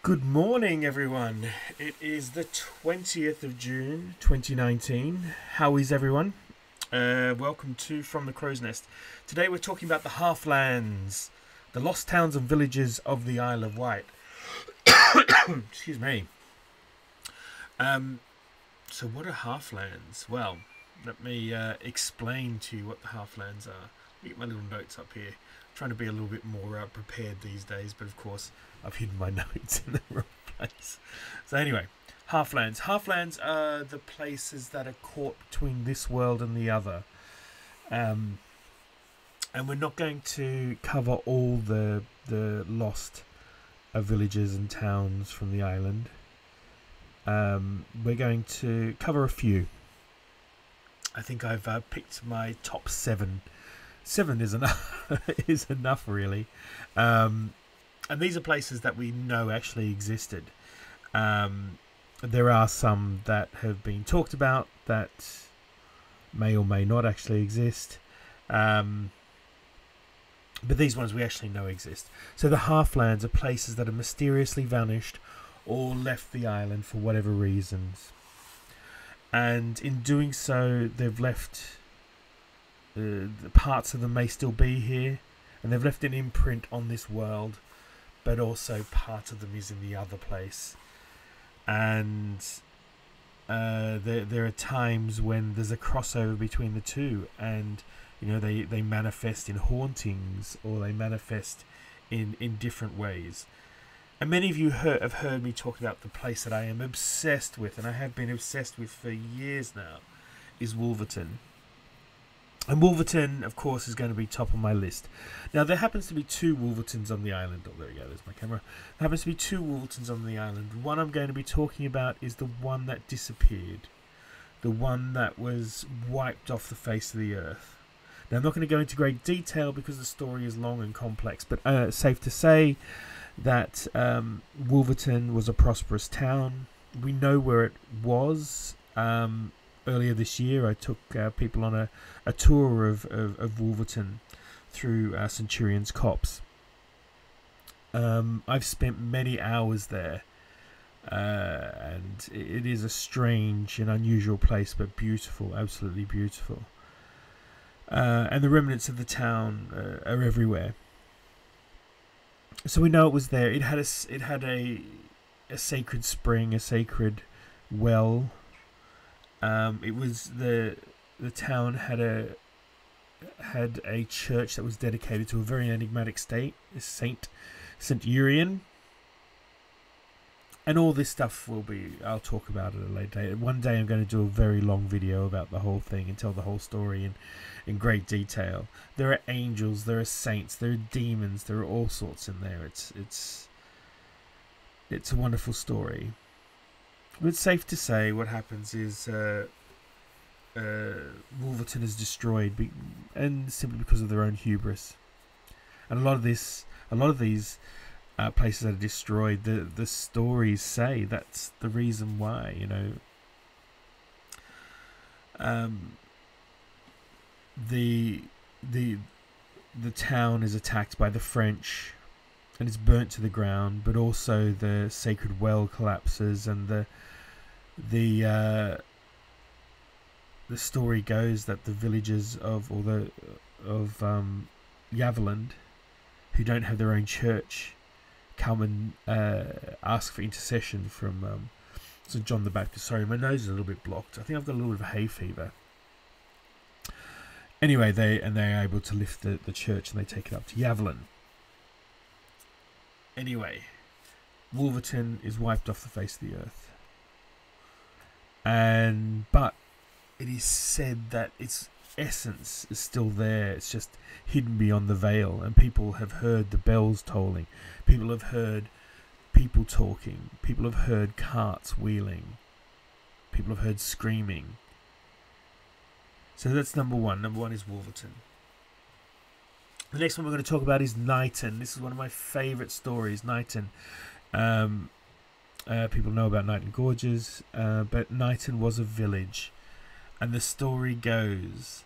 Good morning, everyone. It is the 20th of June 2019. How is everyone? Welcome to From the Crow's Nest. Today we're talking about the Halflands, the lost towns and villages of the Isle of Wight. Excuse me. So what are Halflands? Well, let me explain to you what the Halflands are. Let me get my little notes up here. I'm trying to be a little bit more prepared these days, but of course I've hidden my notes in the wrong place. So anyway, Halflands. Halflands are the places that are caught between this world and the other. And we're not going to cover all the lost villages and towns from the island. We're going to cover a few. I think I've picked my top 7. 7 is enough. Is enough, really. And these are places that we know actually existed. There are some that have been talked about that may or may not actually exist. But these ones we actually know exist. So the Halflands are places that have mysteriously vanished or left the island for whatever reasons. And in doing so, they've left... parts of them may still be here. And they've left an imprint on this world. But also part of them is in the other place. And there are times when there's a crossover between the two. And, you know, they manifest in hauntings. Or they manifest in different ways. And many of you have heard me talk about the place that I am obsessed with. And I have been obsessed with for years now. Is Wolverton. And Wolverton, of course, is going to be top of my list. Now, there happens to be 2 Wolvertons on the island. Oh, there we go, there's my camera. There happens to be 2 Wolvertons on the island. One I'm going to be talking about is the one that disappeared. The one that was wiped off the face of the earth. Now, I'm not going to go into great detail because the story is long and complex. But safe to say that Wolverton was a prosperous town. We know where it was. Earlier this year, I took people on a tour of Wolverton through Centurion's Copse. I've spent many hours there, and it is a strange and unusual place, but beautiful, absolutely beautiful. And the remnants of the town are everywhere. So we know it was there. It had a sacred spring, a sacred well. It was the town had a church that was dedicated to a very enigmatic Saint Urian, and all this stuff I'll talk about at a later date. One day I'm going to do a very long video about the whole thing and tell the whole story in great detail. There are angels, there are saints, there are demons, there are all sorts in there. It's a wonderful story. But it's safe to say what happens is Wolverton is destroyed, and simply because of their own hubris. And a lot of these places that are destroyed, the stories say that's the reason why. You know, the town is attacked by the French. And it's burnt to the ground, but also the sacred well collapses, and the story goes that the villagers of Yaveland, who don't have their own church, come and ask for intercession from St. John the Baptist. Sorry, my nose is a little bit blocked. I think I've got a little bit of hay fever. Anyway, they're able to lift the church, and they take it up to Yaveland. Anyway, Wolverton is wiped off the face of the earth. But it is said that its essence is still there. It's just hidden beyond the veil. And people have heard the bells tolling. People have heard people talking. People have heard carts wheeling. People have heard screaming. So that's number 1. Number 1 is Wolverton. The next one we're going to talk about is Knighton. This is one of my favourite stories, Knighton. People know about Knighton Gorges, but Knighton was a village. And the story goes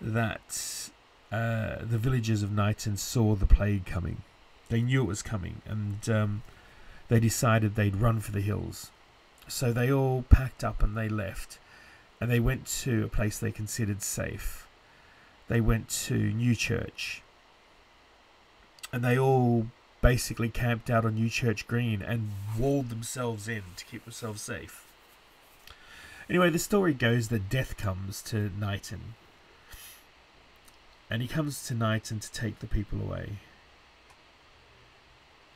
that the villagers of Knighton saw the plague coming. They knew it was coming, and they decided they'd run for the hills. So they all packed up and they left, and they went to a place they considered safe. They went to Newchurch, and they all basically camped out on Newchurch Green and walled themselves in to keep themselves safe. Anyway, the story goes that Death comes to Knighton, and he comes to Knighton to take the people away.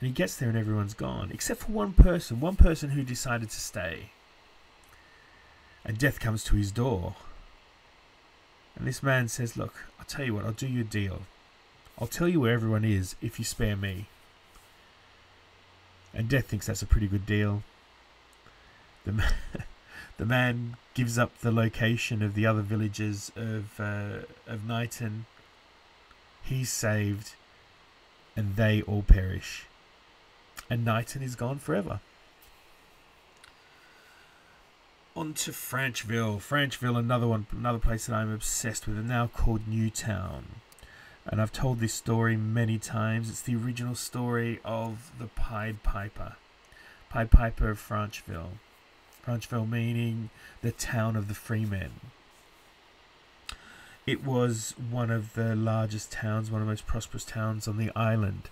And he gets there and everyone's gone, except for one person who decided to stay. And Death comes to his door. And this man says, look, I'll tell you what, I'll do you a deal. I'll tell you where everyone is if you spare me. And Death thinks that's a pretty good deal. The man gives up the location of the other villages of Knighton. He's saved, and they all perish. And Knighton is gone forever. On to Feancheville. Feancheville, another place that I'm obsessed with, and now called Newtown. And I've told this story many times. It's the original story of the Pied Piper. Pied Piper of Feancheville. Feancheville meaning the town of the free men. It was one of the largest towns, one of the most prosperous towns on the island.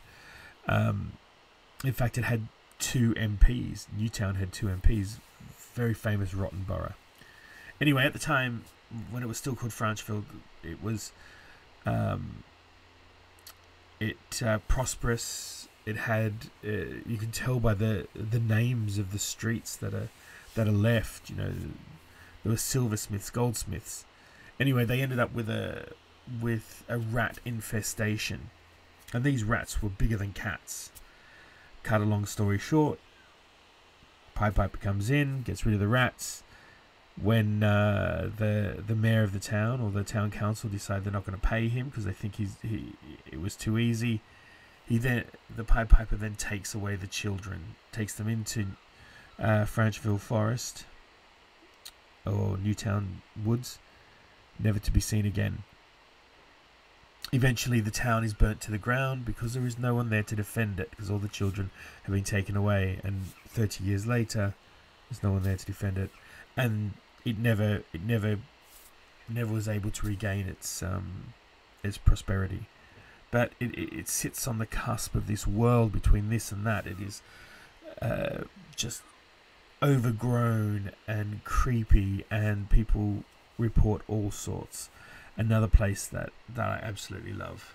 In fact, it had 2 MPs. Newtown had 2 MPs. Very famous rotten borough. Anyway, at the time, when it was still called Feancheville, it was prosperous. It had you can tell by the names of the streets that are left. You know, there were silversmiths, goldsmiths. Anyway, they ended up with a rat infestation, and these rats were bigger than cats. Cut a long story short, Pied Piper comes in, gets rid of the rats. When the mayor of the town or the town council decide they're not going to pay him because they think it was too easy, the Pied Piper then takes away the children, takes them into Feancheville Forest or Newtown Woods, never to be seen again. Eventually the town is burnt to the ground because there is no one there to defend it, because all the children have been taken away, and 30 years later there's no one there to defend it, and it never was able to regain its prosperity. But it sits on the cusp of this world between this and that. It is just overgrown and creepy, and people report all sorts. Another place that I absolutely love.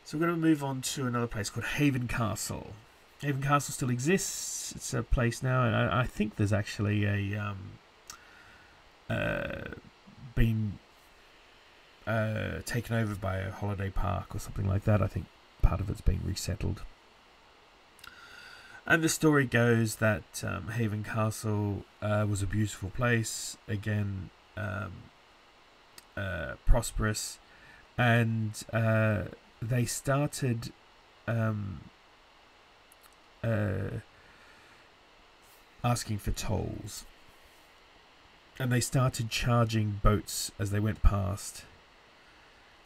So we're going to move on to another place called Haven Castle. Haven Castle still exists. It's a place now, and I think there's actually been taken over by a holiday park or something like that. I think part of it's been resettled. And the story goes that Haven Castle was a beautiful place. Again, prosperous, and they started asking for tolls, and they started charging boats as they went past,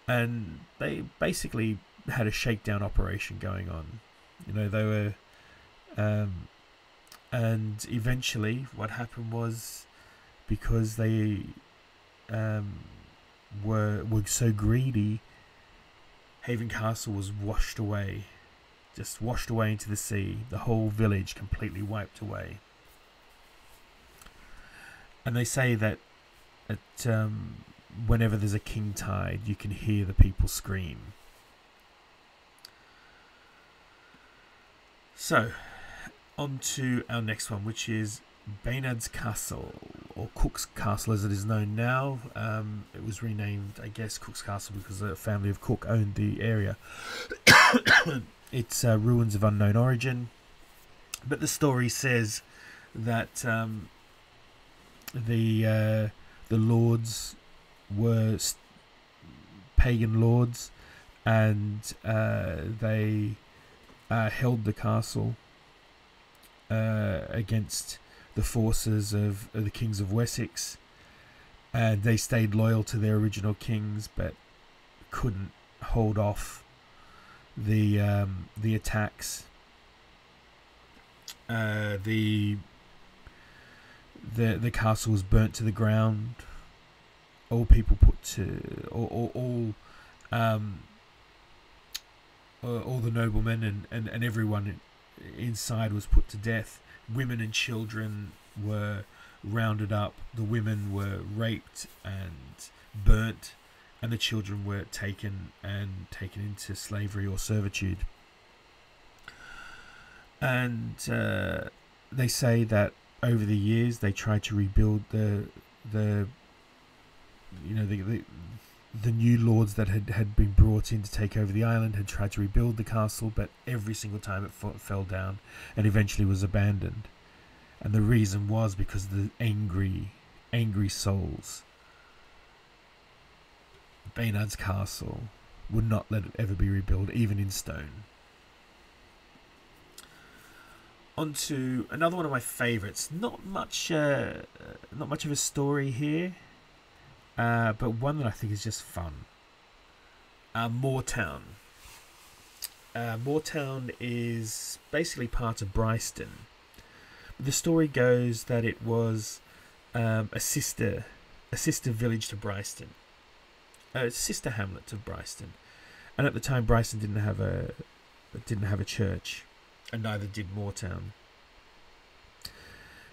and they basically had a shakedown operation going on. You know, they were and eventually what happened was, because they were so greedy, Haven Castle was washed away, just washed away into the sea. The whole village completely wiped away. And they say that whenever there's a king tide, you can hear the people scream. So, on to our next one, which is Baynard's Castle, or Cook's Castle as it is known now. It was renamed, I guess, Cook's Castle because the family of Cook owned the area. It's ruins of unknown origin, but the story says that the lords were pagan lords, and they held the castle against the forces of the kings of Wessex, and they stayed loyal to their original kings, but couldn't hold off the attacks. The castle was burnt to the ground. All people put to all the noblemen and everyone inside was put to death. Women and children were rounded up. The women were raped and burnt, and the children were taken into slavery or servitude. And they say that over the years they tried to rebuild the new lords that had been brought in to take over the island had tried to rebuild the castle, but every single time it fell down and eventually was abandoned. And the reason was because the angry souls, Baynard's castle, would not let it ever be rebuilt, even in stone. On to another one of my favourites. Not much of a story here, but one that I think is just fun. Moortown. Moortown is basically part of Bryston. The story goes that it was a sister village to Bryston, a sister hamlet of Bryston, and at the time Bryston didn't have a church, and neither did Moortown.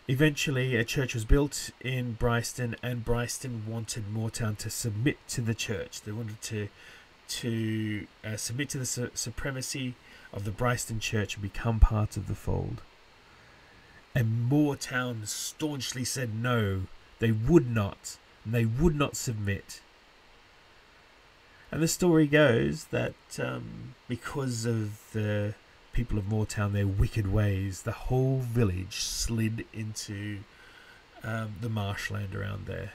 Eventually, a church was built in Bryston, and Bryston wanted Moortown to submit to the church. They wanted to submit to the supremacy of the Bryston church and become part of the fold. And Moortown staunchly said no, they would not, and they would not submit. And the story goes that because of the people of Moortown, their wicked ways, the whole village slid into the marshland around there.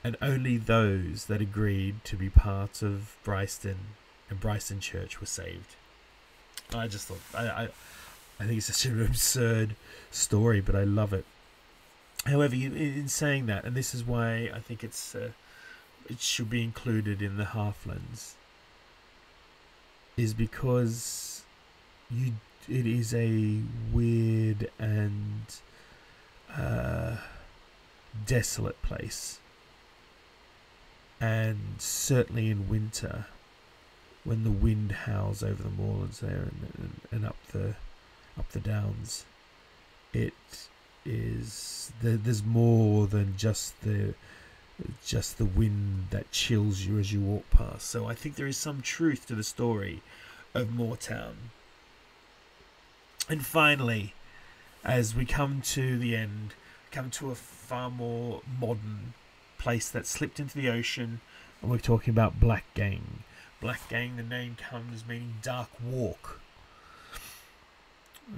And only those that agreed to be part of Bryston and Bryston Church were saved. I just thought, I think it's such an absurd story, but I love it. However, in saying that, and this is why I think it should be included in the Halflands, is because it is a weird and desolate place, and certainly in winter, when the wind howls over the moorlands there and up the downs, it is there's more than just the wind that chills you as you walk past. So I think there is some truth to the story of Moortown. And finally, as we come to the end, come to a far more modern place that slipped into the ocean, and we're talking about Blackgang. Blackgang, the name comes meaning dark walk.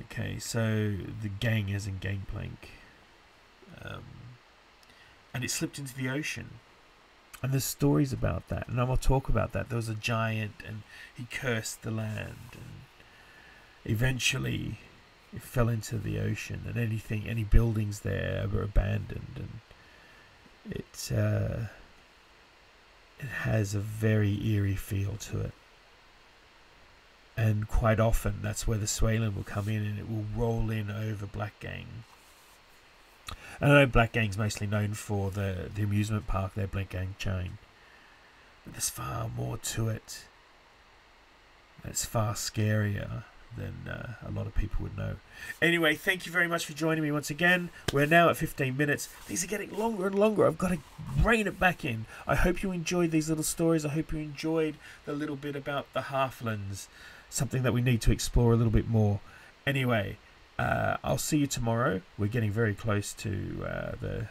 Okay, so the gang as in gangplank. And it slipped into the ocean. And there's stories about that, and I will talk about that. There was a giant, and he cursed the land, and eventually it fell into the ocean, and any buildings there were abandoned, and it has a very eerie feel to it. And quite often, that's where the Swayland will come in, and it will roll in over Blackgang. And I know Blackgang's mostly known for the amusement park, their Blackgang chain. But there's far more to it. It's far scarier than a lot of people would know. Anyway, thank you very much for joining me once again. We're now at 15 minutes. These are getting longer and longer. I've got to rein it back in. I hope you enjoyed these little stories. I hope you enjoyed the little bit about the Halflands. Something that we need to explore a little bit more. Anyway, I'll see you tomorrow. We're getting very close to the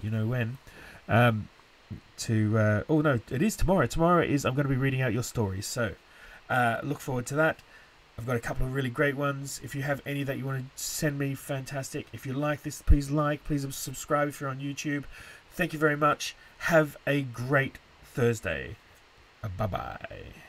when. Oh no, it is tomorrow. Tomorrow is I'm going to be reading out your stories. So look forward to that. I've got a couple of really great ones. If you have any that you want to send me, fantastic. If you like this, please subscribe if you're on YouTube. Thank you very much. Have a great Thursday. Bye-bye.